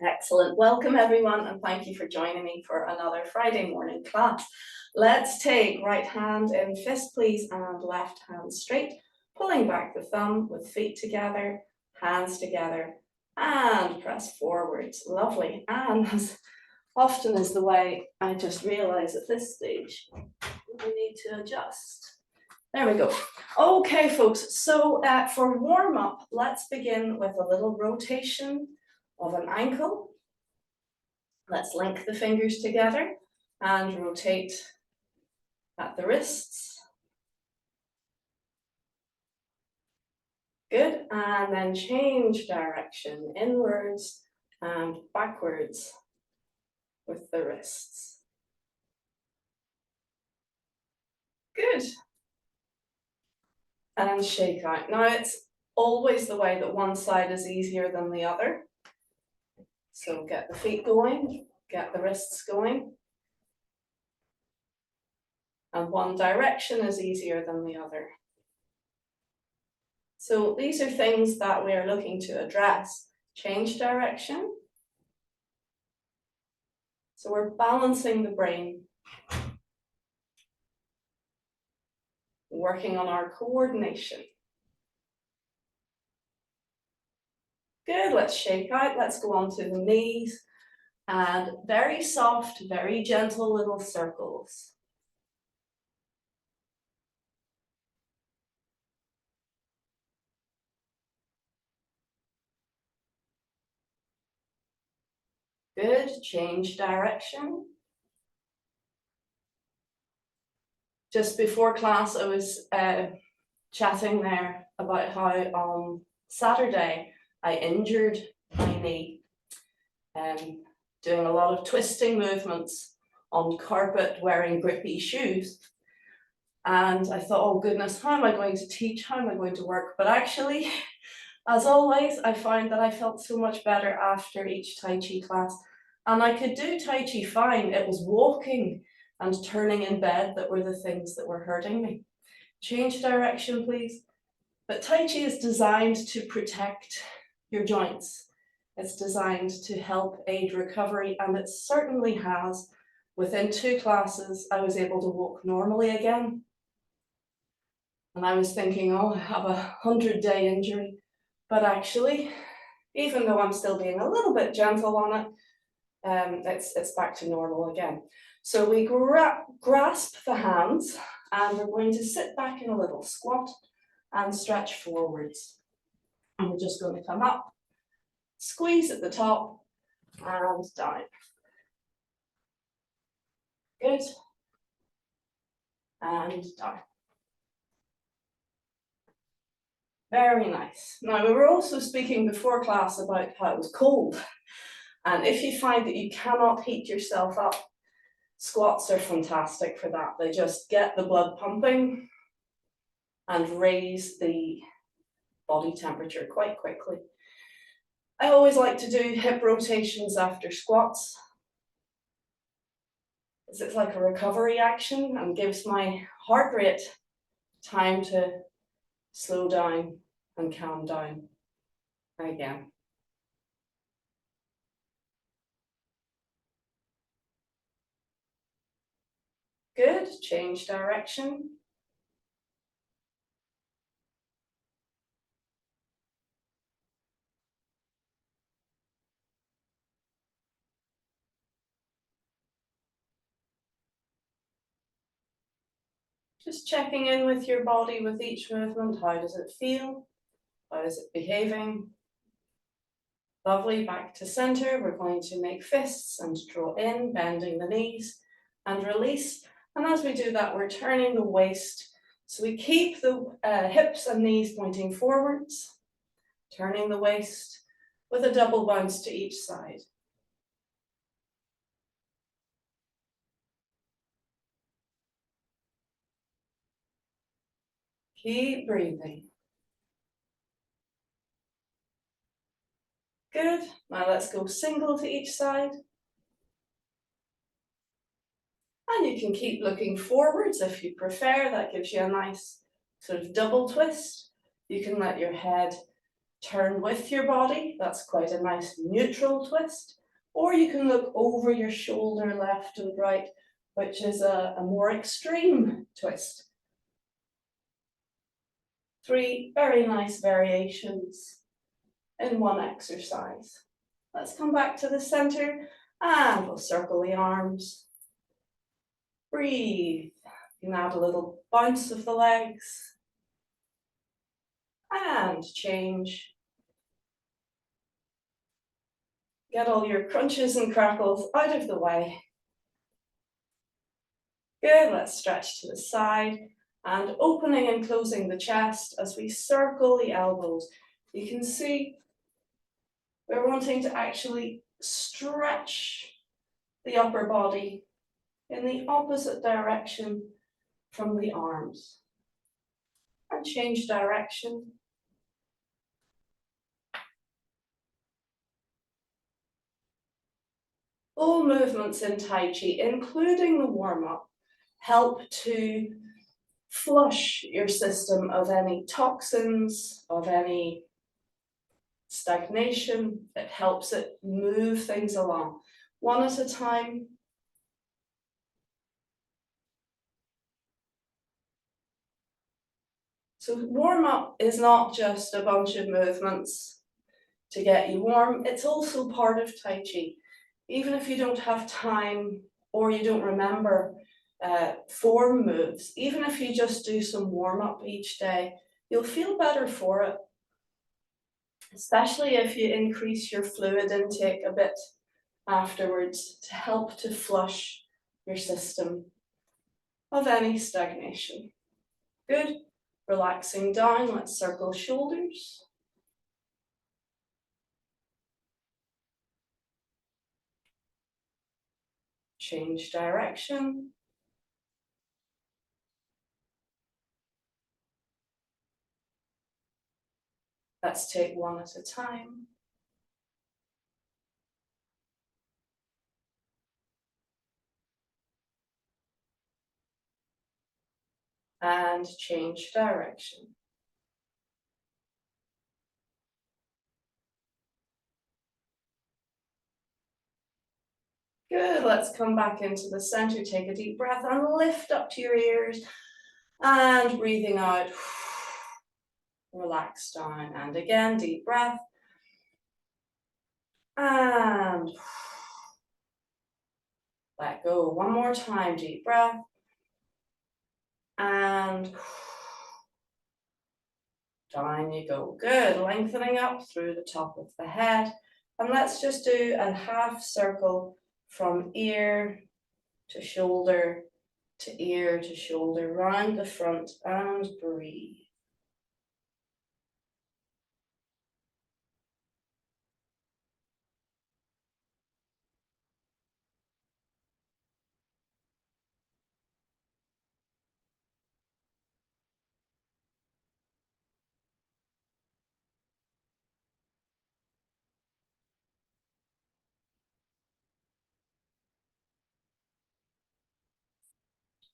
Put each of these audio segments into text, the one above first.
Excellent. Welcome everyone, and thank you for joining me for another Friday morning class. Let's take right hand in fist, please, and left hand straight, pulling back the thumb with feet together, hands together, and press forwards. Lovely. And as often is the way, I just realize at this stage, we need to adjust. There we go. Okay, folks, so for warm up, let's begin with a little rotation of an ankle. Let's link the fingers together and rotate at the wrists. Good, and then change direction inwards and backwards with the wrists. Good. And shake out. Now it's always the way that one side is easier than the other. So get the feet going, get the wrists going. And one direction is easier than the other. So these are things that we are looking to address. Change direction. So we're balancing the brain, working on our coordination. Good, let's shake out, let's go on to the knees, and very soft, very gentle little circles. Good, change direction. Just before class, I was chatting there about how on Saturday I injured my knee, doing a lot of twisting movements on carpet, wearing grippy shoes. And I thought, oh goodness, how am I going to teach? How am I going to work? But actually, as always, I found that I felt so much better after each Tai Chi class. And I could do Tai Chi fine. It was walking and turning in bed that were the things that were hurting me. Change direction, please. But Tai Chi is designed to protect your joints. It's designed to help aid recovery, and it certainly has. Within 2 classes, I was able to walk normally again. And I was thinking, oh, I have a 100-day injury. But actually, even though I'm still being a little bit gentle on it, it's back to normal again. So we grasp the hands, and we're going to sit back in a little squat and stretch forwards. And we're just going to come up, squeeze at the top, and down. Good. And down. Very nice. Now, we were also speaking before class about how it was cold. And if you find that you cannot heat yourself up, squats are fantastic for that. They just get the blood pumping and raise the body temperature quite quickly. I always like to do hip rotations after squats, because it's like a recovery action and gives my heart rate time to slow down and calm down again. Good, change direction. Just checking in with your body with each movement. How does it feel? How is it behaving? Lovely, back to center. We're going to make fists and draw in, bending the knees and release. And as we do that, we're turning the waist. So we keep the hips and knees pointing forwards, turning the waist with a double bounce to each side. Keep breathing. Good. Now let's go single to each side. And you can keep looking forwards if you prefer. That gives you a nice sort of double twist. You can let your head turn with your body. That's quite a nice neutral twist. Or you can look over your shoulder left and right, which is a more extreme twist. 3 very nice variations in one exercise. Let's come back to the center and we'll circle the arms. Breathe. You can add a little bounce of the legs. And change. Get all your crunches and crackles out of the way. Good, let's stretch to the side and opening and closing the chest as we circle the elbows. You can see we're wanting to actually stretch the upper body in the opposite direction from the arms. And change direction. All movements in Tai Chi, including the warm-up, help to flush your system of any toxins, of any stagnation. It helps it move things along. One at a time. So warm-up is not just a bunch of movements to get you warm, it's also part of Tai Chi. Even if you don't have time or you don't remember form moves, even if you just do some warm-up each day, you'll feel better for it. Especially if you increase your fluid intake a bit afterwards to help to flush your system of any stagnation. Good. Relaxing down, let's circle shoulders. Change direction. Let's take one at a time. And change direction. Good, let's come back into the center, take a deep breath and lift up to your ears. And breathing out, relax down. And again, deep breath. And let go. One more time, deep breath. And down you go. Good, lengthening up through the top of the head. And let's just do a half circle from ear to shoulder to ear to shoulder, round the front and breathe.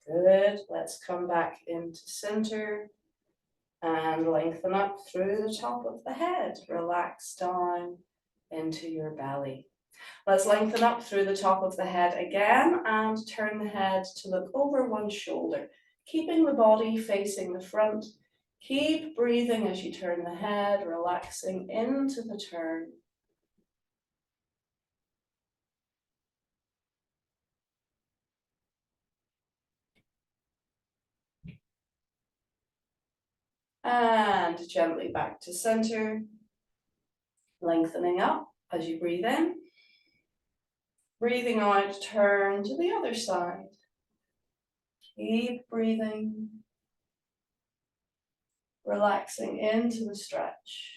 Good, let's come back into center and lengthen up through the top of the head. Relax down into your belly. Let's lengthen up through the top of the head again and turn the head to look over one shoulder, keeping the body facing the front. Keep breathing as you turn the head, relaxing into the turn. And gently back to center, lengthening up as you breathe in. Breathing out, turn to the other side. Keep breathing, relaxing into the stretch.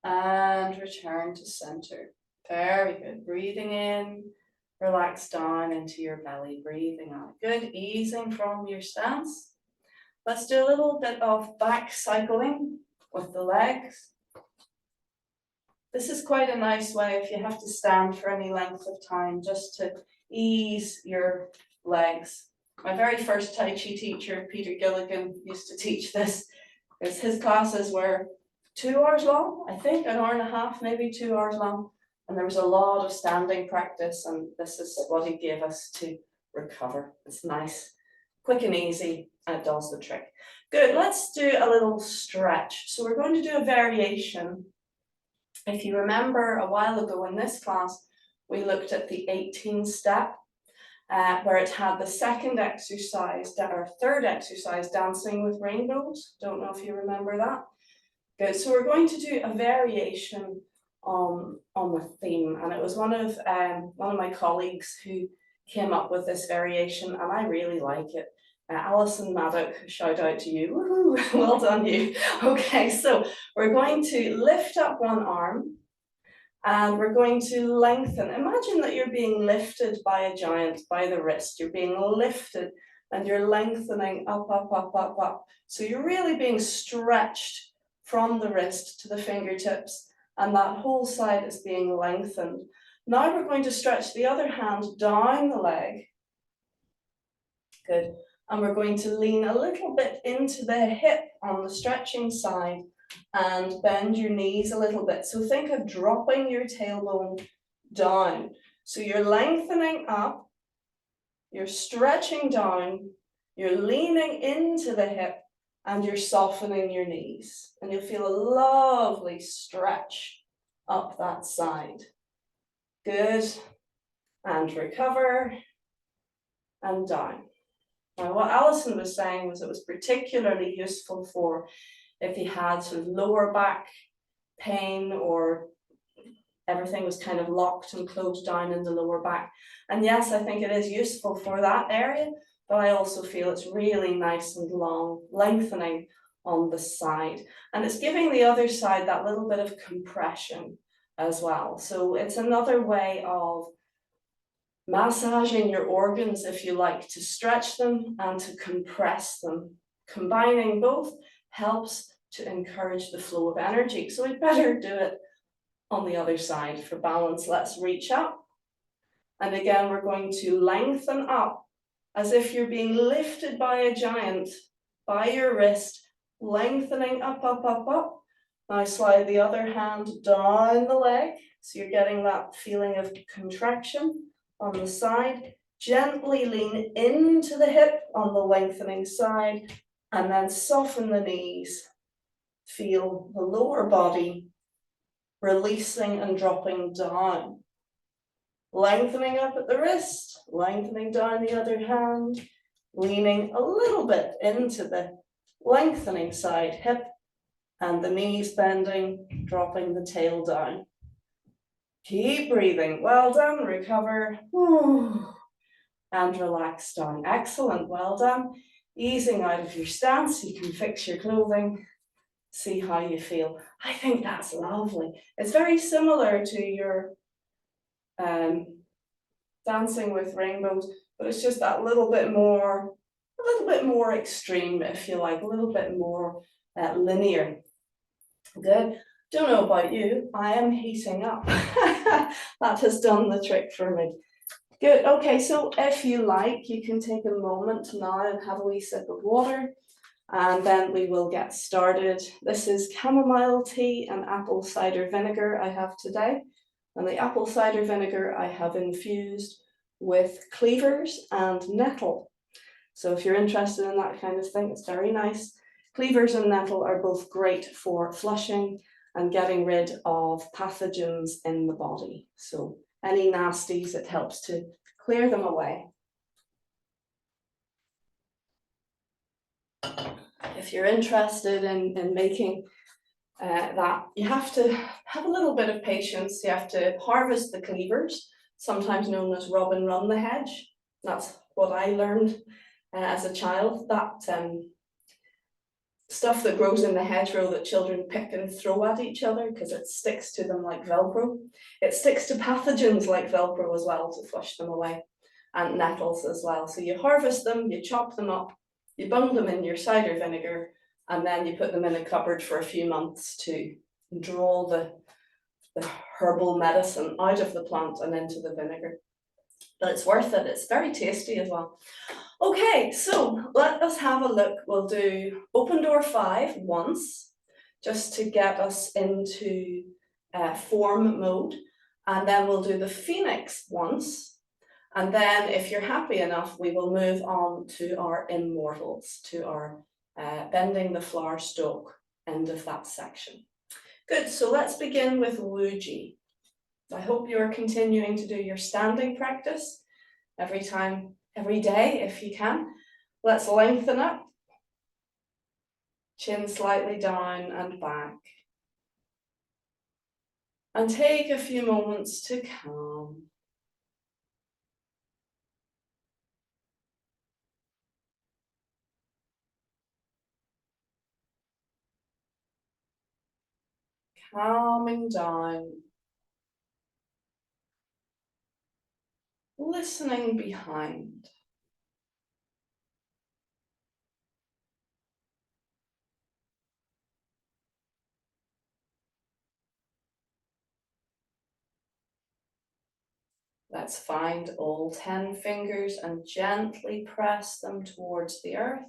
And return to center. Very good. Breathing in, relax down into your belly. Breathing out. Good. Easing from your stance. Let's do a little bit of back cycling with the legs. This is quite a nice way if you have to stand for any length of time, just to ease your legs. My very first Tai Chi teacher, Peter Gilligan, used to teach this, because his classes were 2 hours long, I think, an hour and a half, maybe 2 hours long. And there was a lot of standing practice, and this is what he gave us to recover. It's nice, quick and easy, and it does the trick. Good, let's do a little stretch. So we're going to do a variation. If you remember a while ago in this class, we looked at the 18 step, where it had the second exercise, or third exercise, dancing with rainbows. Don't know if you remember that. Good, so we're going to do a variation on the theme, and it was one of my colleagues who came up with this variation, and I really like it. Alison Maddock, shout out to you. Woohoo, well done you. Okay, so we're going to lift up one arm, and we're going to lengthen. Imagine that you're being lifted by a giant by the wrist. You're being lifted and you're lengthening up, up, up, up, up. So you're really being stretched from the wrist to the fingertips, and that whole side is being lengthened. Now we're going to stretch the other hand down the leg. Good. And we're going to lean a little bit into the hip on the stretching side and bend your knees a little bit. So think of dropping your tailbone down. So you're lengthening up, you're stretching down, you're leaning into the hip, and you're softening your knees. And you'll feel a lovely stretch up that side. Good. And recover. And down. Now, what Alison was saying was it was particularly useful for if you had sort of lower back pain, or everything was kind of locked and closed down in the lower back. And yes, I think it is useful for that area, but I also feel it's really nice and long, lengthening on the side. And it's giving the other side that little bit of compression as well. So it's another way of massaging your organs, if you like, to stretch them and to compress them. Combining both helps to encourage the flow of energy. So we'd better do it on the other side for balance. Let's reach up. And again, we're going to lengthen up as if you're being lifted by a giant by your wrist, lengthening up, up, up, up. Now slide the other hand down the leg. So you're getting that feeling of contraction on the side. Gently lean into the hip on the lengthening side, and then soften the knees. Feel the lower body releasing and dropping down. Lengthening up at the wrist, lengthening down the other hand, leaning a little bit into the lengthening side hip, and the knees bending, dropping the tail down. Keep breathing. Well done. Recover. And relax down. Excellent. Well done. Easing out of your stance. You can fix your clothing. See how you feel. I think that's lovely. It's very similar to your dancing with rainbows, but it's just that little bit more extreme, if you like, a little bit more linear. Good. Don't know about you, I am heating up. That has done the trick for me. Good. Okay, so if you like, you can take a moment now and have a wee sip of water, and then we will get started. This is chamomile tea and apple cider vinegar I have today. And the apple cider vinegar I have infused with cleavers and nettle. So if you're interested in that kind of thing, it's very nice. Cleavers and nettle are both great for flushing and getting rid of pathogens in the body. So any nasties, it helps to clear them away. If you're interested in making that, you have to have a little bit of patience. You have to harvest the cleavers, sometimes known as rob and run the hedge. That's what I learned as a child, that stuff that grows in the hedgerow that children pick and throw at each other because it sticks to them like Velcro. It sticks to pathogens like Velcro as well to flush them away, and nettles as well. So you harvest them, you chop them up, you bung them in your cider vinegar, and then you put them in a cupboard for a few months to draw the the herbal medicine out of the plant and into the vinegar. But it's worth it, it's very tasty as well. Okay, so let us have a look. We'll do open door 5 once, just to get us into form mode. And then we'll do the Phoenix once. And then if you're happy enough, we will move on to our Immortals, to our bending the flower stalk end of that section. Good, so let's begin with Wuji. I hope you're continuing to do your standing practice every day if you can. Let's lengthen up. Chin slightly down and back. And take a few moments to calm. Calming down. Listening behind. Let's find all 10 fingers and gently press them towards the earth.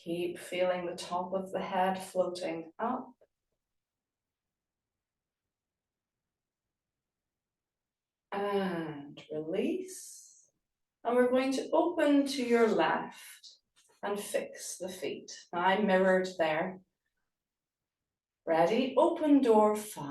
Keep feeling the top of the head floating up. And release. And we're going to open to your left and fix the feet. I mirrored there. Ready? Open door 5.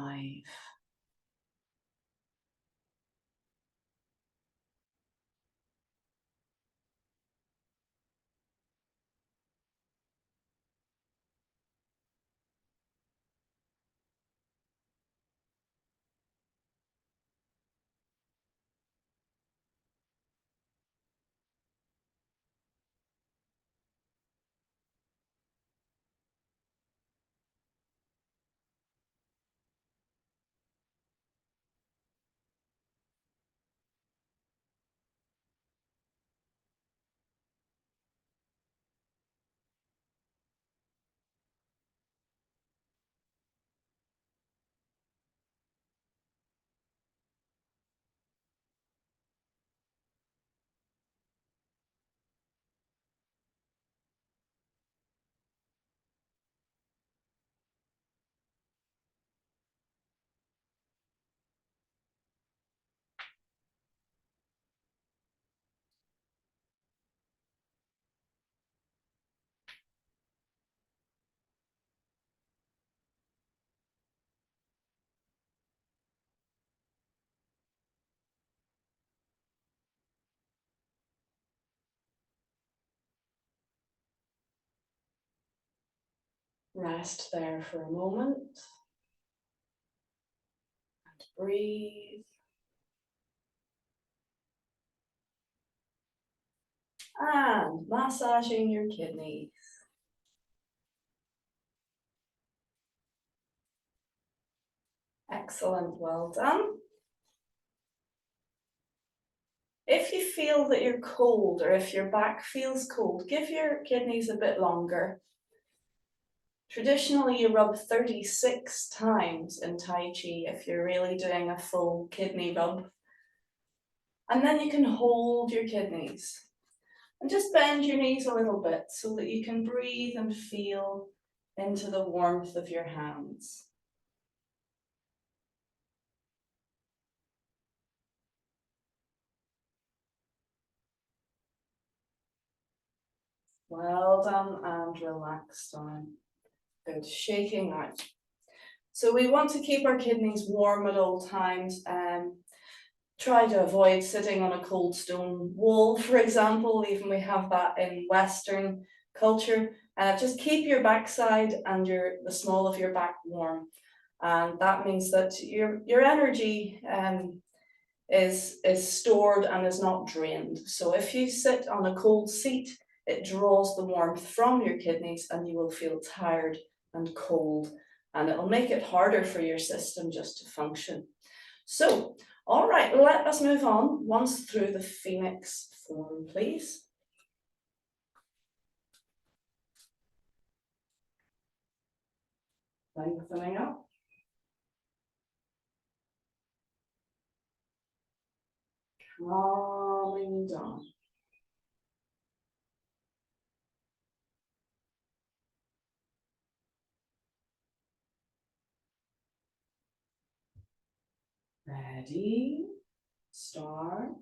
Rest there for a moment. And breathe. And massaging your kidneys. Excellent, well done. If you feel that you're cold or if your back feels cold, give your kidneys a bit longer. Traditionally, you rub 36 times in Tai Chi if you're really doing a full kidney rub. And then you can hold your kidneys. And just bend your knees a little bit so that you can breathe and feel into the warmth of your hands. Well done, and relax down. Good, shaking out. So we want to keep our kidneys warm at all times. Try to avoid sitting on a cold stone wall, for example. Even we have that in Western culture. Just keep your backside and the small of your back warm. And that means that your energy is stored and is not drained. So if you sit on a cold seat, it draws the warmth from your kidneys and you will feel tired and cold, and it'll make it harder for your system just to function. So, all right, let us move on once through the Phoenix form, please. Lengthening up. calming down. Ready, start.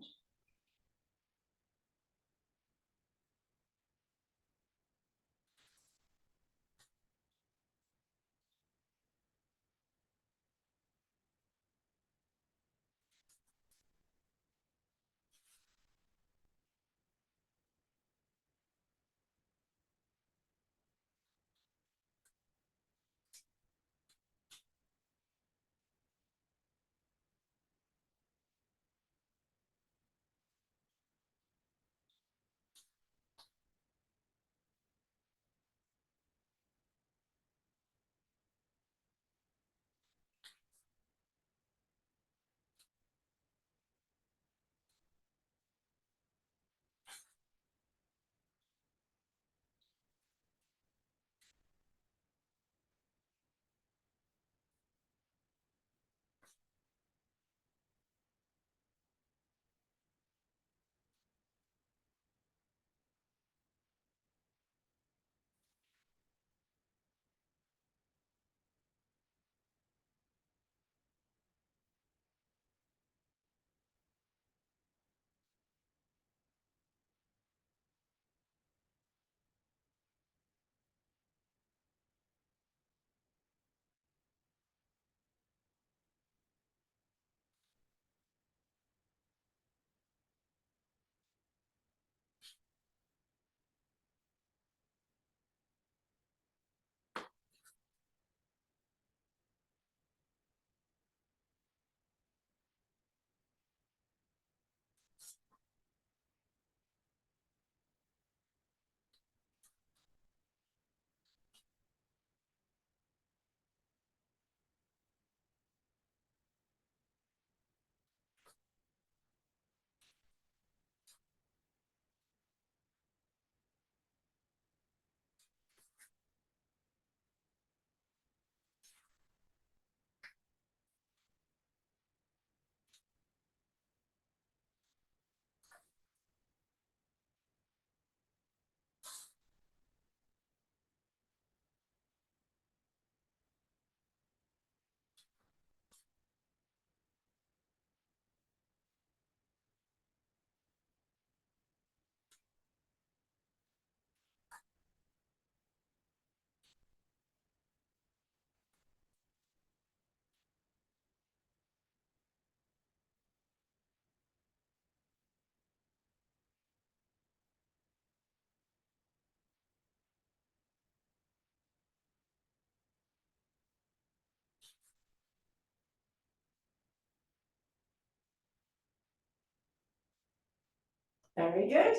Very good.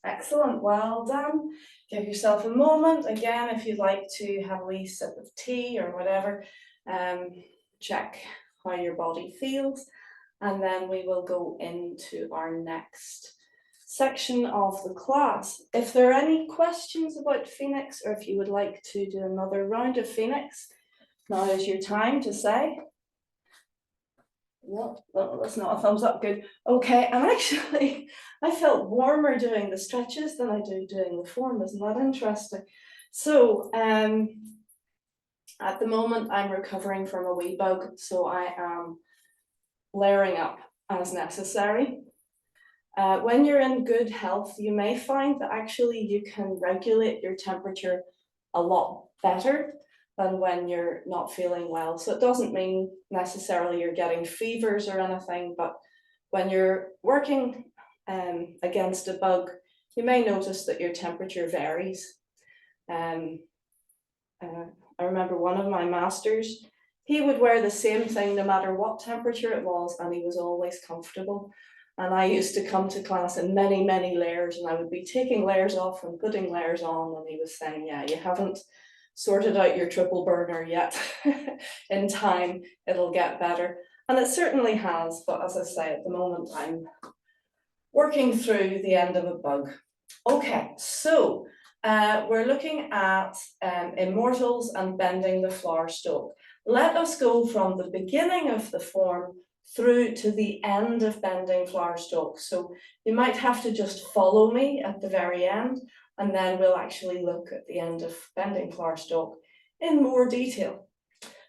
Excellent, well done. Give yourself a moment. Again, if you'd like to have a wee sip of tea or whatever, check how your body feels. And then we will go into our next section of the class. If there are any questions about Phoenix, or if you would like to do another round of Phoenix, now is your time to say. Well, that's not a thumbs up, good. Okay, and actually, I felt warmer doing the stretches than I do doing the form. Isn't that interesting? So, at the moment, I'm recovering from a wee bug, so I am layering up as necessary. When you're in good health, you may find that actually you can regulate your temperature a lot better than when you're not feeling well. So it doesn't mean necessarily you're getting fevers or anything, but when you're working against a bug, you may notice that your temperature varies. I remember one of my masters, he would wear the same thing no matter what temperature it was, and he was always comfortable. And I used to come to class in many, many layers, and I would be taking layers off and putting layers on, and he was saying, yeah, you haven't sorted out your triple burner yet. In time, it'll get better. And it certainly has, but as I say, at the moment, I'm working through the end of a bug. Okay, so we're looking at Immortals and bending the flower stalk. Let us go from the beginning of the form through to the end of bending flower stalk. So you might have to just follow me at the very end, and then we'll actually look at the end of bending flower stalk in more detail.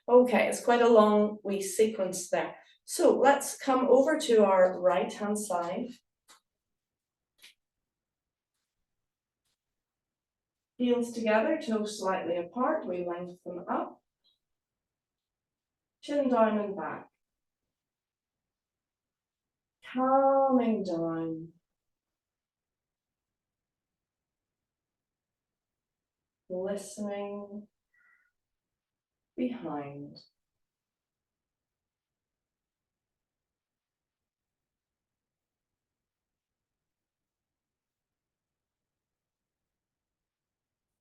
Okay, it's quite a long wee sequence there. So let's come over to our right hand side. Heels together, toes slightly apart, we lengthen up. Chin down and back. Calming down. Listening behind.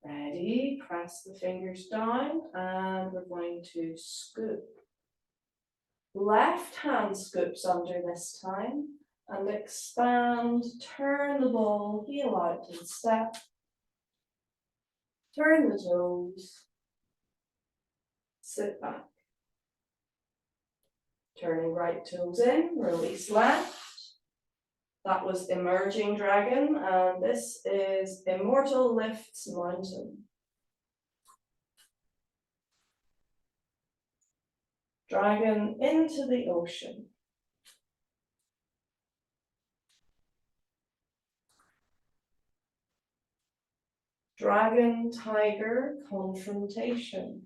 Ready, press the fingers down and we're going to scoop. Left hand scoops under this time and expand, turn the ball, heel out and step. Turn the toes, sit back. Turning right toes in, release left. That was emerging dragon, and this is immortal lifts mountain. Dragon into the ocean. Dragon, tiger, confrontation.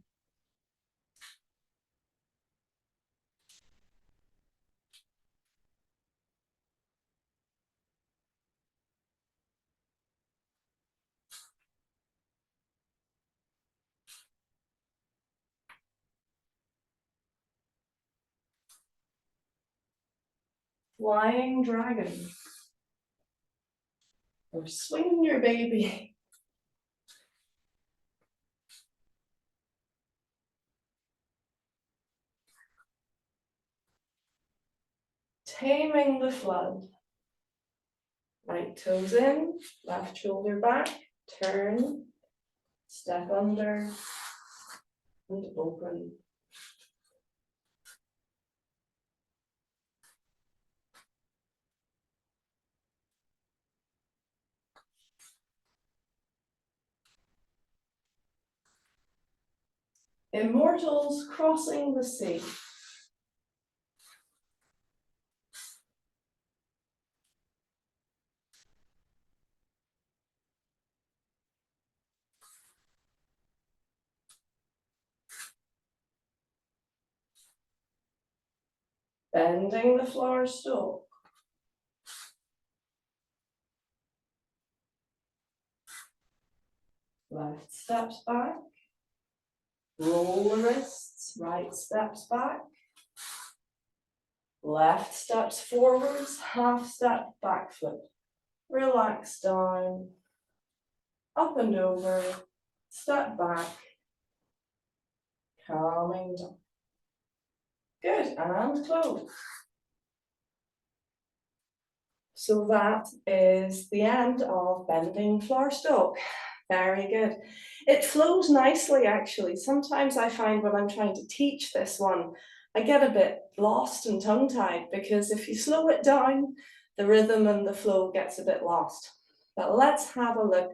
Flying dragon. Or swing your baby. Taming the flood. Right toes in, left shoulder back, turn, step under, and open. Immortals crossing the sea. Bending the flower stalk. Left steps back. Roll the wrists, right steps back. Left steps forwards, half step back foot. Relax down. Up and over. Step back. Calming down. Good, and close. So that is the end of bending flower stalk. Very good. It flows nicely, actually. Sometimes I find when I'm trying to teach this one, I get a bit lost and tongue-tied because if you slow it down, the rhythm and the flow gets a bit lost. But let's have a look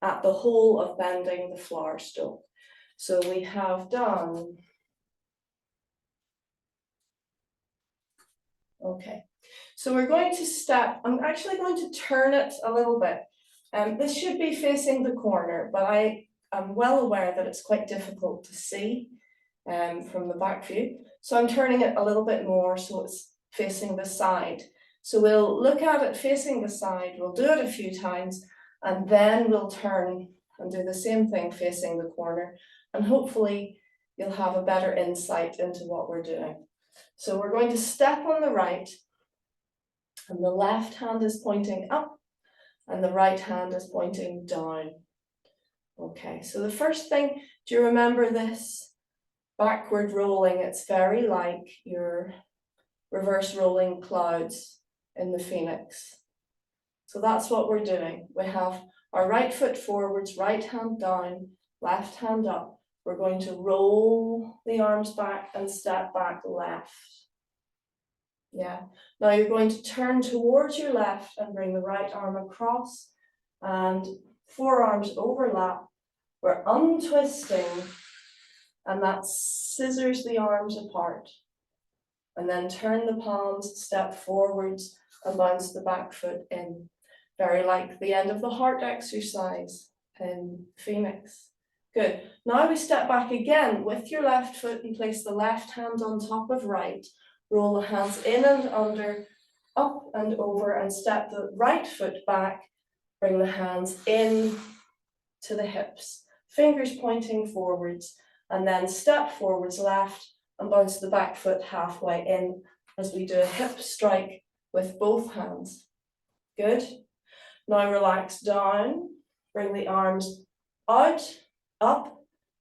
at the whole of bending the flower stalk. So we have done, okay. So we're going to step, I'm actually going to turn it a little bit. This should be facing the corner, but I am well aware that it's quite difficult to see from the back view. So I'm turning it a little bit more so it's facing the side. So we'll look at it facing the side, we'll do it a few times, and then we'll turn and do the same thing facing the corner. And hopefully you'll have a better insight into what we're doing. So we're going to step on the right, and the left hand is pointing up, and the right hand is pointing down. Okay, so the first thing, do you remember this backward rolling? It's very like your reverse rolling clouds in the phoenix. So that's what we're doing. We have our right foot forwards, right hand down, left hand up. We're going to roll the arms back and step back left. Yeah. Now you're going to turn towards your left and bring the right arm across, and forearms overlap. We're untwisting, and that scissors the arms apart. And then turn the palms, step forwards, and bounce the back foot in. Very like the end of the heart exercise in Phoenix. Good. Now we step back again with your left foot and place the left hand on top of right. Roll the hands in and under, up and over, and step the right foot back. Bring the hands in to the hips, fingers pointing forwards, and then step forwards left and bounce the back foot halfway in as we do a hip strike with both hands. Good. Now relax down, bring the arms out, up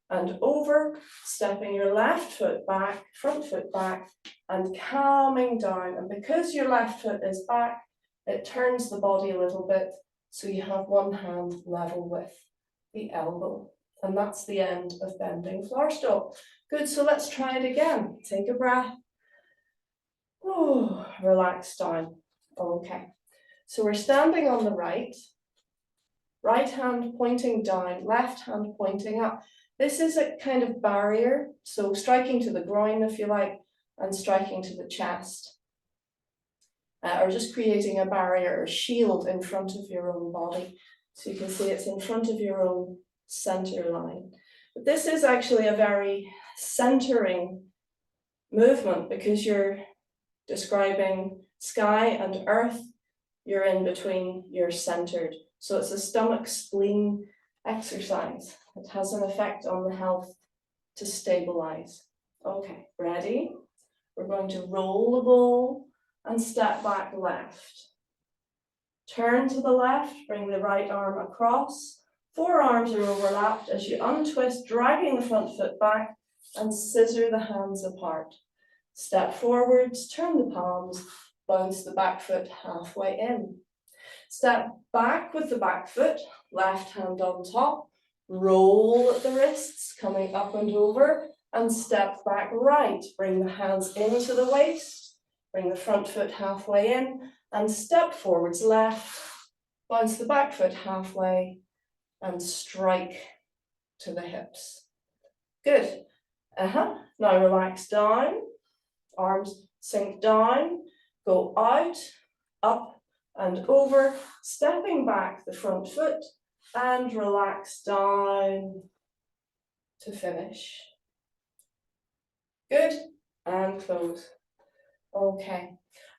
and over, stepping your left foot back, front foot back, and calming down. And because your left foot is back, it turns the body a little bit, so you have one hand level with the elbow. And that's the end of bending floor stalk. Good, so let's try it again. Take a breath. Oh, relax down. Okay, so we're standing on the right hand pointing down, left hand pointing up. This is a kind of barrier, so striking to the groin if you like, and striking to the chest. Or just creating a barrier or shield in front of your own body. So you can see it's in front of your own center line. But this is actually a very centering movement because you're describing sky and earth. You're in between, you're centered. So it's a stomach spleen exercise. It has an effect on the health to stabilize. Okay, ready? We're going to roll the ball and step back left. Turn to the left, bring the right arm across. Forearms are overlapped as you untwist, dragging the front foot back and scissor the hands apart. Step forwards, turn the palms, bounce the back foot halfway in. Step back with the back foot, left hand on top, roll at the wrists, coming up and over, and step back right. Bring the hands into the waist, bring the front foot halfway in, and step forwards left, bounce the back foot halfway, and strike to the hips. Good. Now relax down, arms sink down, go out, up and over, stepping back the front foot, and relax down to finish. Good, and close. Okay,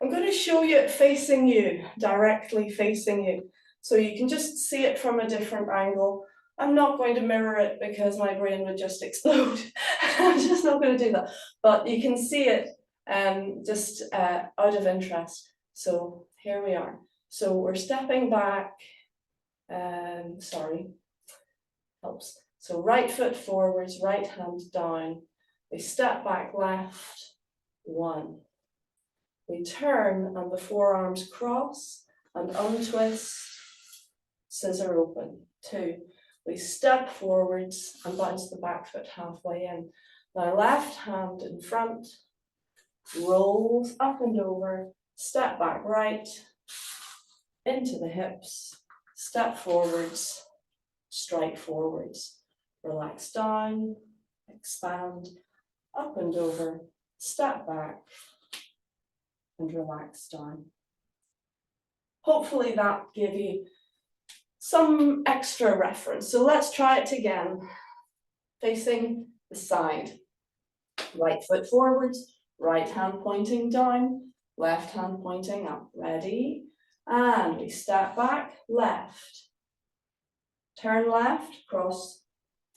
I'm going to show you it facing you, directly facing you, so you can just see it from a different angle. I'm not going to mirror it because my brain would just explode. I'm just not going to do that, but you can see it just out of interest. So here we are. So we're stepping back, sorry, helps. So right foot forwards, right hand down. We step back left, 1. We turn and the forearms cross and untwist, scissor open, 2. We step forwards and bounce the back foot halfway in. Now left hand in front, rolls up and over, step back right, into the hips, step forwards, strike forwards, relax down, expand, up and over, step back, and relax down. Hopefully that gave you some extra reference. So let's try it again. Facing the side. Right foot forwards, right hand pointing down, left hand pointing up. Ready? And we step back, left. Turn left, cross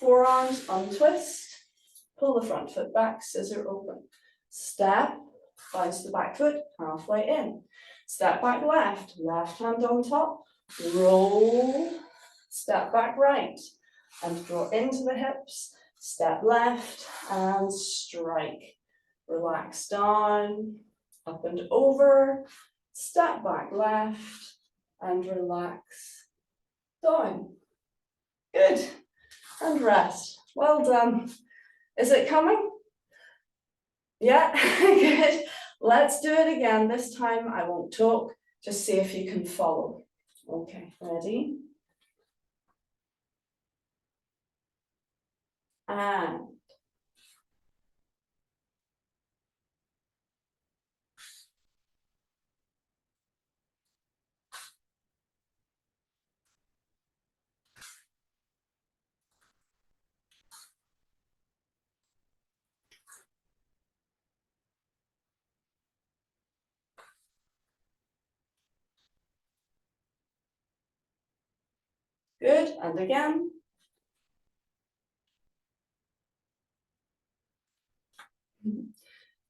forearms, untwist. Pull the front foot back, scissor open. Step, bounce the back foot halfway in. Step back left, left hand on top. Roll, step back right, and draw into the hips. Step left and strike. Relax down, up and over. Step back left and relax down. Good. And rest. Well done. Is it coming? Yeah, good. Let's do it again. This time I won't talk, just see if you can follow. Okay, ready? And good, and again.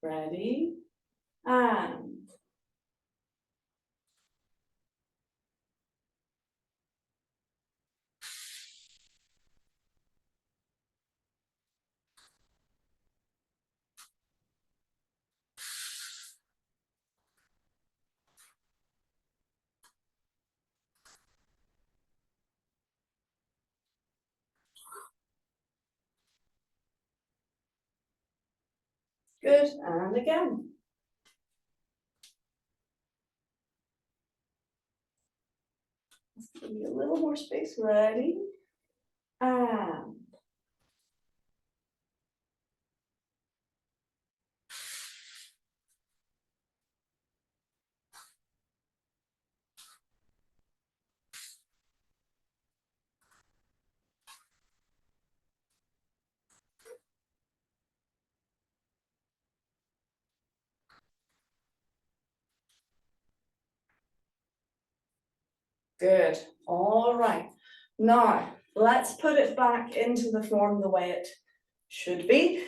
Ready? And good, and again. Let's give you a little more space. Ready? And good. All right. Now, let's put it back into the form the way it should be.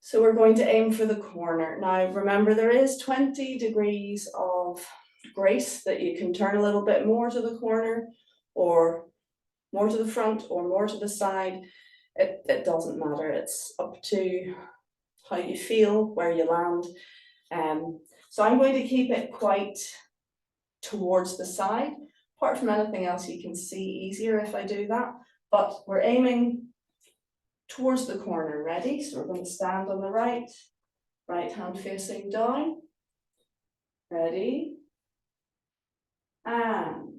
So we're going to aim for the corner. Now, remember, there is 20 degrees of grace that you can turn a little bit more to the corner or more to the front or more to the side. It doesn't matter. It's up to how you feel, where you land. So I'm going to keep it quite towards the side. Apart from anything else, you can see easier if I do that. But we're aiming towards the corner. Ready? So we're going to stand on the right hand facing down. Ready? And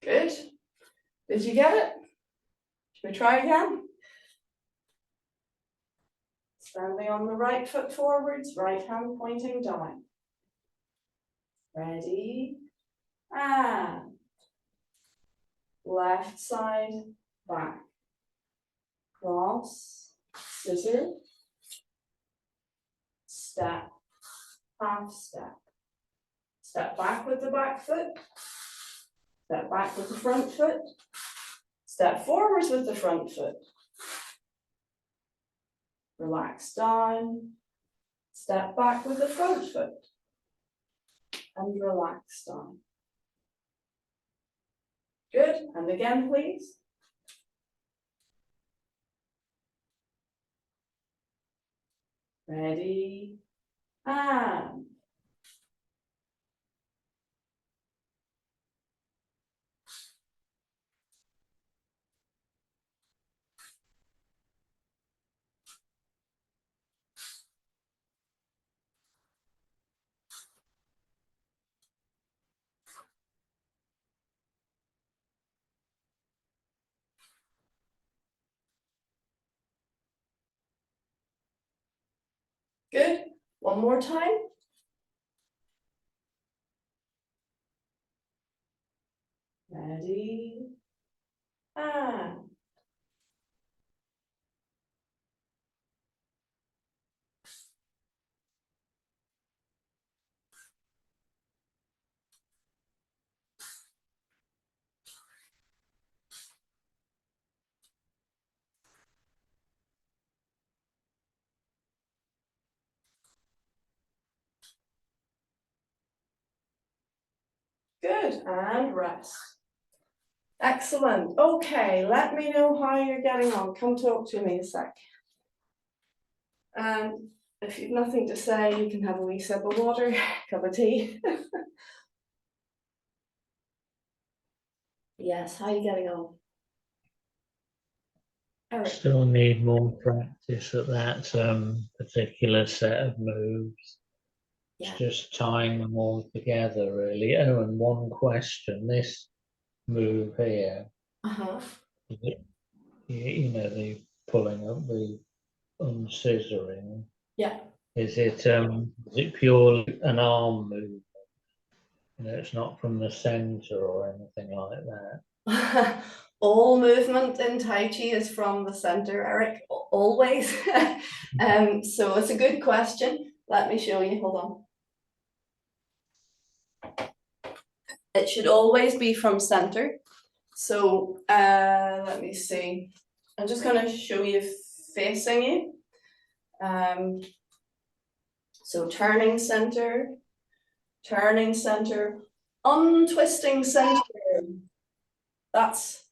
good. Did you get it? Should we try again? Standing on the right foot forwards, right hand pointing down. Ready? And left side, back. Cross, scissor, step, half step. Step back with the back foot. Step back with the front foot. Step forwards with the front foot. Relax down. Step back with the front foot. And relax down. Good. And again, please. Ready. And good. One more time. Ready. And good. Good, and rest. Excellent. Okay, let me know how you're getting on. Come talk to me a sec. And if you've nothing to say, you can have a wee sip of water, cup of tea. Yes, how are you getting on? Eric. Still need more practice at that particular set of moves. Yeah. It's just tying them all together, really. Oh, and one question: this move here, is it, you know, the pulling up, the unscissoring. Yeah. Is it purely an arm move? You know, it's not from the center or anything like that. All movement in Tai Chi is from the center, Eric, always. So it's a good question. Let me show you, hold on. It should always be from center. So let me see. I'm just going to show you facing you. So turning center, untwisting center. That's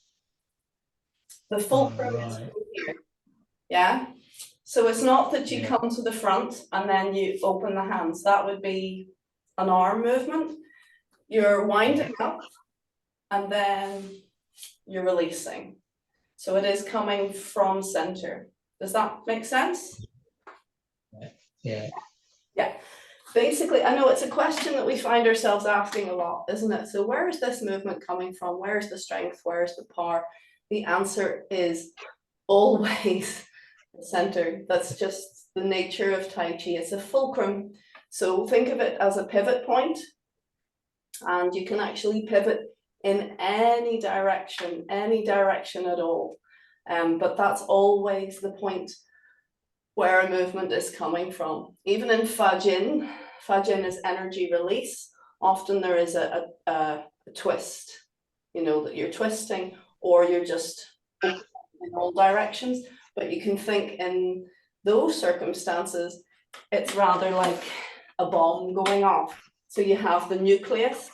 the fulcrum is here. Yeah. So it's not that you come to the front and then you open the hands. That would be an arm movement. You're winding up and then you're releasing. So it is coming from center. Does that make sense? Yeah. Yeah. Basically, I know it's a question that we find ourselves asking a lot, isn't it? So where is this movement coming from? Where's the strength? Where's the power? The answer is always the center. That's just the nature of Tai Chi. It's a fulcrum. So think of it as a pivot point, and you can actually pivot in any direction at all. But that's always the point where a movement is coming from. Even in Fajin is energy release. Often there is a twist, you know, that you're twisting, or you're just in all directions. But you can think in those circumstances, it's rather like a bomb going off. So you have the nucleus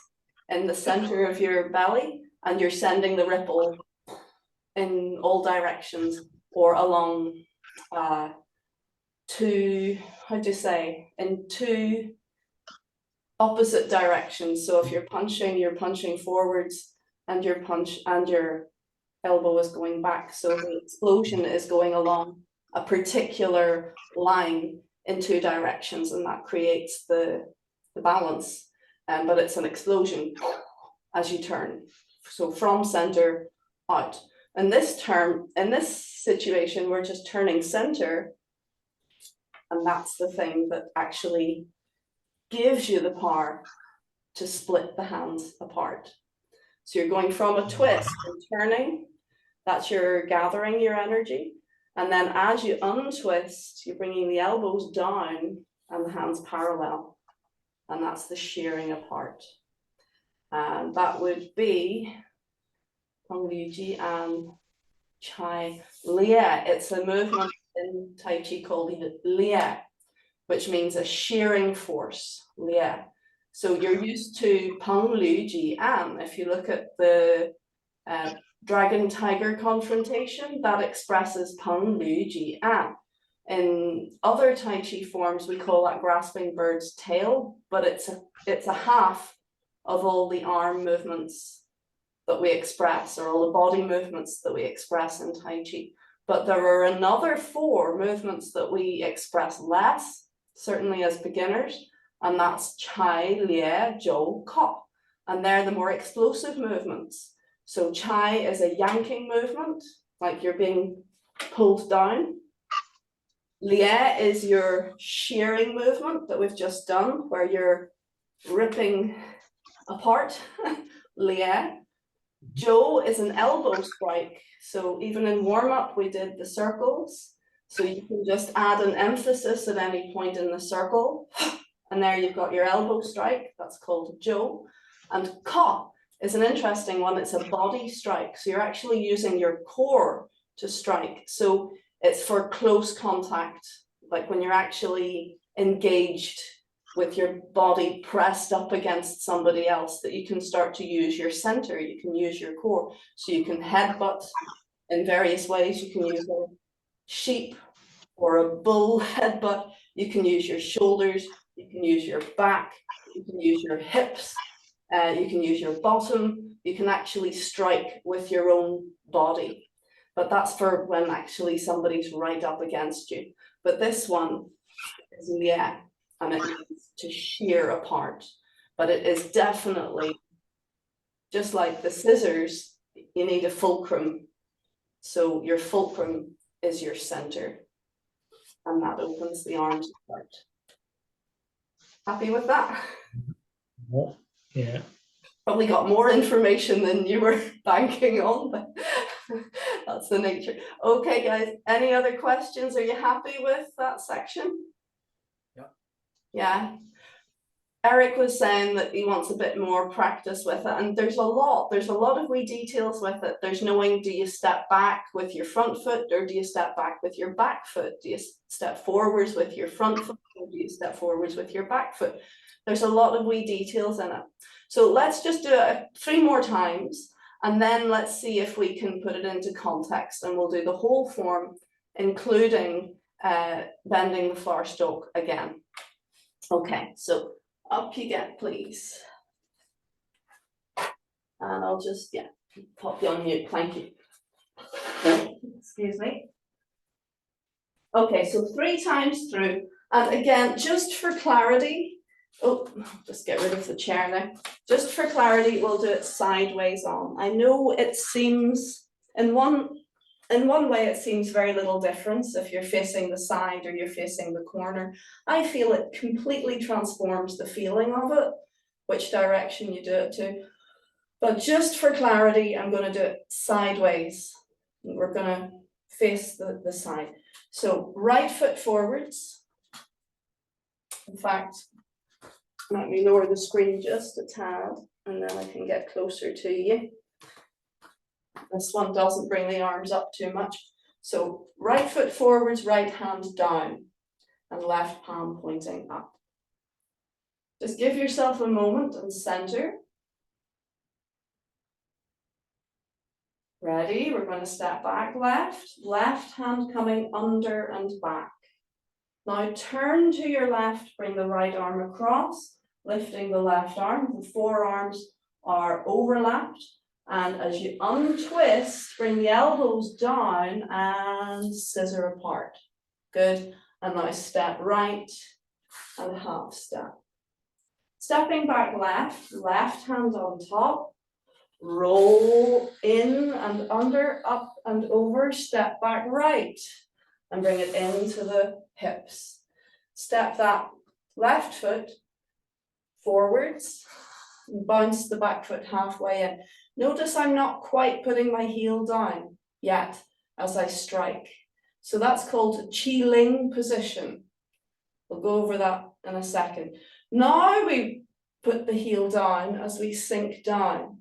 in the center of your belly, and you're sending the ripple in all directions or along in two opposite directions. So if you're punching forwards, and your elbow is going back. So the explosion is going along a particular line in two directions, and that creates the balance. But it's an explosion as you turn. So from center out. In this situation, we're just turning center. And that's the thing that actually gives you the power to split the hands apart. So you're going from a twist and turning, that's your gathering your energy. And then as you untwist, you're bringing the elbows down and the hands parallel. And that's the shearing apart. And that would be Peng Liu Ji and Chai Lia. It's a movement in Tai Chi called Lia, which means a shearing force, Lia. So you're used to Peng Liu Ji An. If you look at the dragon tiger confrontation, that expresses Peng Liu Ji An. In other Tai Chi forms, we call that grasping bird's tail, but it's a half of all the arm movements that we express, or all the body movements that we express in Tai Chi. But there are another 4 movements that we express less, certainly as beginners, and that's Chai, Lie, Zhou, Ko. And they're the more explosive movements. So Chai is a yanking movement, like you're being pulled down. Lie is your shearing movement that we've just done, where you're ripping apart. Lie. Zhou is an elbow strike. So even in warm-up, we did the circles. So you can just add an emphasis at any point in the circle. And there you've got your elbow strike. That's called Zhou. And Ko is an interesting one. It's a body strike. So you're actually using your core to strike. So it's for close contact, like when you're actually engaged with your body pressed up against somebody else that you can start to use your center, you can use your core. So you can headbutt in various ways. You can use a sheep or a bull headbutt. You can use your shoulders, you can use your back, you can use your hips, you can use your bottom. You can actually strike with your own body. But that's for when actually somebody's right up against you. But this one is yeah, and it means to shear apart. But it is definitely, just like the scissors, you need a fulcrum. So your fulcrum is your center. And that opens the arms apart. Happy with that? Yeah. Probably got more information than you were banking on, but that's the nature. Okay, guys, any other questions? Are you happy with that section? Yeah. Yeah. Eric was saying that he wants a bit more practice with it, and there's a lot of wee details with it. There's knowing, do you step back with your front foot, or do you step back with your back foot? Do you step forwards with your front foot, or do you step forwards with your back foot? There's a lot of wee details in it. So let's just do it 3 more times, and then let's see if we can put it into context, and we'll do the whole form, including bending the floor stalk again. Okay, so up you get, please. And I'll just, yeah, pop you on mute, thank you. Excuse me. Okay, so 3 times through. And again, just for clarity, oh, just get rid of the chair now. Just for clarity, we'll do it sideways on. I know it seems, in one way, it seems very little difference if you're facing the side or you're facing the corner. I feel it completely transforms the feeling of it, which direction you do it to. But just for clarity, I'm going to do it sideways. We're going to face the side. So right foot forwards. In fact, let me lower the screen just a tad, and then I can get closer to you. This one doesn't bring the arms up too much. So right foot forwards, right hand down, and left palm pointing up. Just give yourself a moment and center. Ready? We're going to step back left hand coming under and back. Now turn to your left, bring the right arm across, lifting the left arm. The forearms are overlapped. And as you untwist, bring the elbows down and scissor apart. Good. And now step right and half step. Stepping back left hand on top. Roll in and under, up and over, step back right. And bring it into the hips. Step that left foot forwards. And bounce the back foot halfway in. Notice I'm not quite putting my heel down yet as I strike. So that's called a Chi Ling position. We'll go over that in a second. Now we put the heel down as we sink down.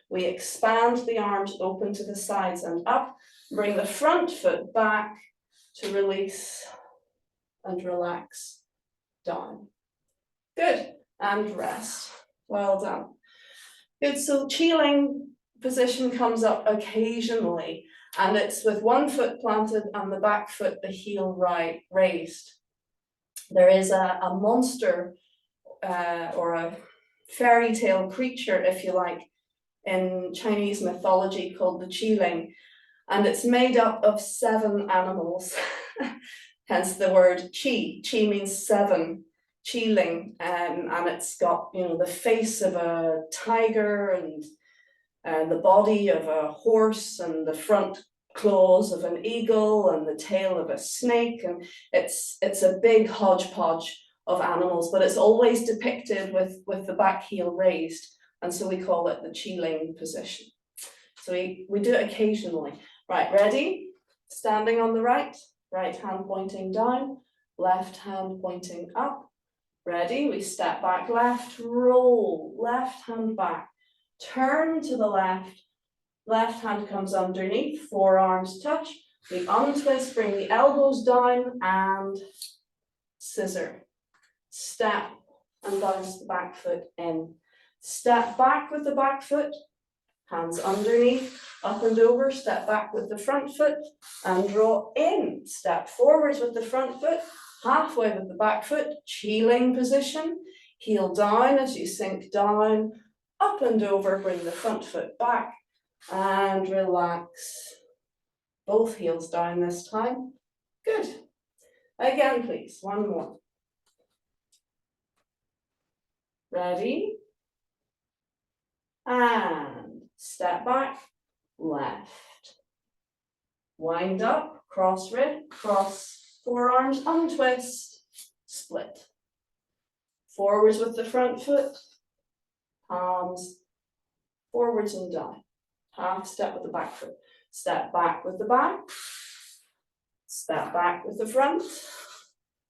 We expand the arms open to the sides and up. Bring the front foot back to release and relax down. Good. And rest. Well done. Good, so Chi Ling position comes up occasionally, and it's with one foot planted and the back foot, the heel raised. There is a monster or a fairy tale creature, if you like, in Chinese mythology called the Chi Ling, and it's made up of 7 animals, hence the word Chi. Chi means 7. Chi Ling, and it's got, you know, the face of a tiger and the body of a horse and the front claws of an eagle and the tail of a snake, and it's a big hodgepodge of animals, but it's always depicted with the back heel raised, and so we call it the Chi Ling position. So we do it occasionally. Right, ready? Standing on the right hand pointing down, left hand pointing up. Ready? We step back left, roll, left hand back, turn to the left hand comes underneath, forearms touch. We untwist, bring the elbows down and scissor. Step and bounce the back foot in. Step back with the back foot, hands underneath, up and over, step back with the front foot and draw in. Step forwards with the front foot, halfway with the back foot, Qi-Ling position, heel down as you sink down, up and over, bring the front foot back and relax. Both heels down this time. Good. Again, please, one more. Ready? And step back, left. Wind up, cross rib, cross forearms, untwist, split. Forwards with the front foot, palms, forwards and down. Half step with the back foot. Step back with the back, step back with the front,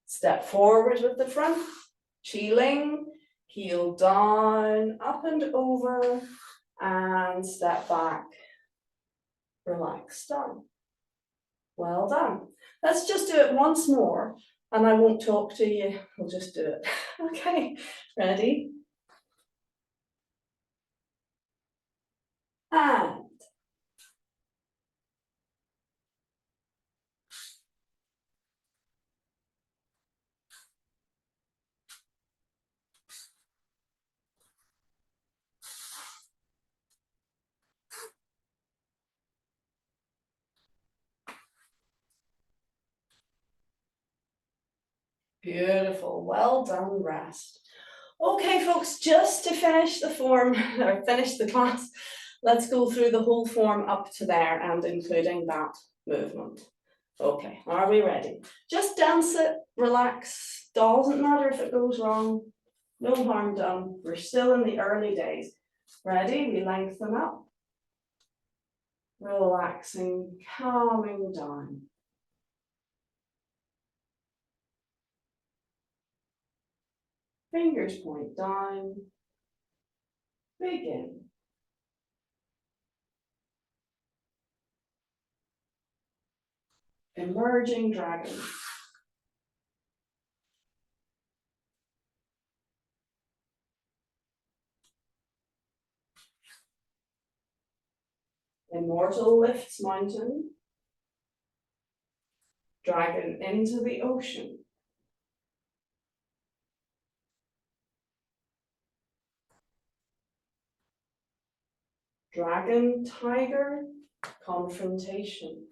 step forwards with the front, Qi-Ling, heel down, up and over, and step back, relax down. Well done. Let's just do it once more, and I won't talk to you, we'll just do it. Okay, ready? And beautiful, well done, rest. Okay, folks, just to finish the form, or finish the class, let's go through the whole form up to there and including that movement. Okay, are we ready? Just dance it, relax, doesn't matter if it goes wrong, no harm done, we're still in the early days. Ready, we lengthen up, relaxing, calming down. Fingers point down, begin. Emerging dragon. Immortal lifts mountain. Dragon into the ocean. Dragon, tiger, confrontation.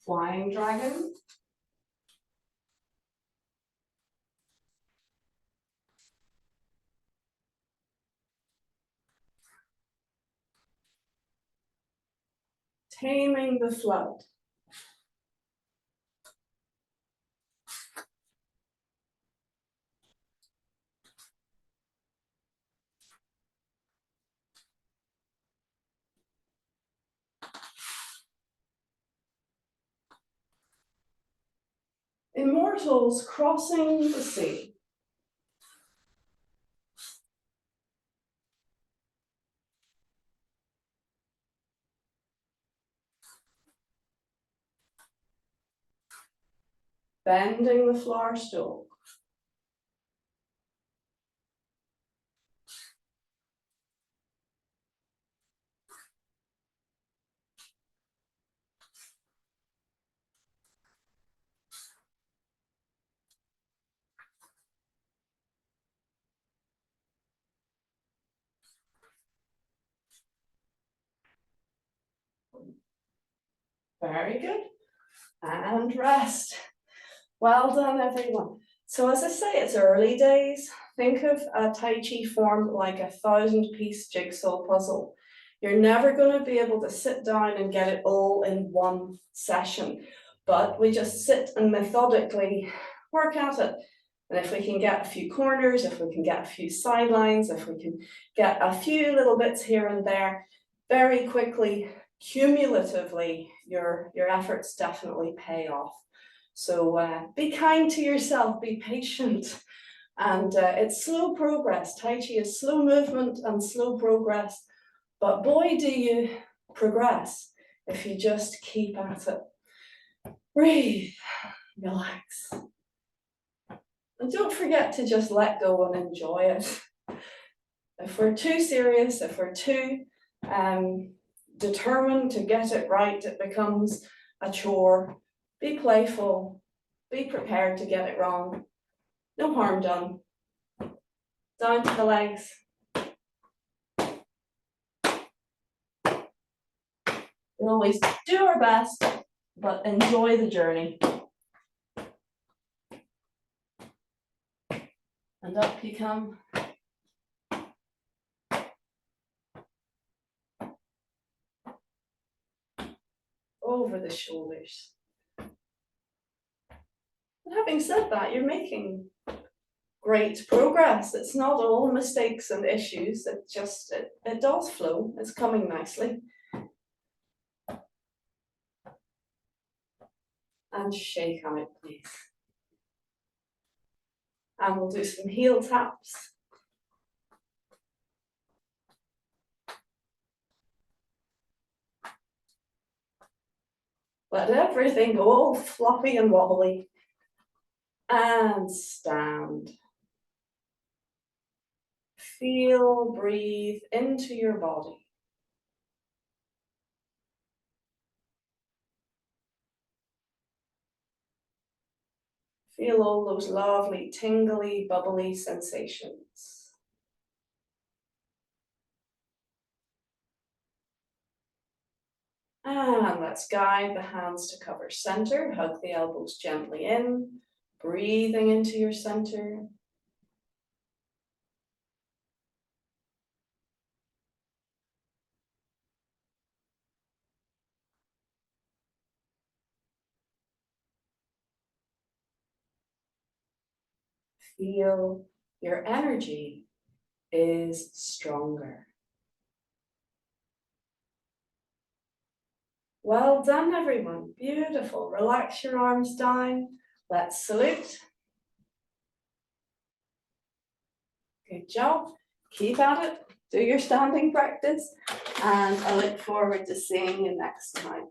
Flying dragon. Taming the flood. Immortals crossing the sea. Bending the flower stalk. Very good. And rest. Well done, everyone. So as I say, it's early days. Think of a Tai Chi form like a 1,000-piece jigsaw puzzle. You're never going to be able to sit down and get it all in one session, but we just sit and methodically work at it. And if we can get a few corners, if we can get a few sidelines, if we can get a few little bits here and there, very quickly, cumulatively, your efforts definitely pay off. So be kind to yourself, be patient, And it's slow progress. Tai Chi is slow movement and slow progress. But boy, do you progress if you just keep at it. Breathe, relax. And don't forget to just let go and enjoy it. If we're too serious, if we're too determined to get it right, it becomes a chore. Be playful, be prepared to get it wrong. No harm done. Down to the legs. We always do our best, but enjoy the journey. And up you come. Over the shoulders. And having said that, you're making great progress. It's not all mistakes and issues. It does flow. It's coming nicely. And shake out, please. And we'll do some heel taps. Let everything go all floppy and wobbly. And stand. Feel, breathe into your body. Feel all those lovely, tingly, bubbly sensations. And let's guide the hands to cover center. Hug the elbows gently in. Breathing into your center. Feel your energy is stronger. Well done, everyone. Beautiful. Relax your arms down. Let's salute. Good job. Keep at it. Do your standing practice. And I look forward to seeing you next time.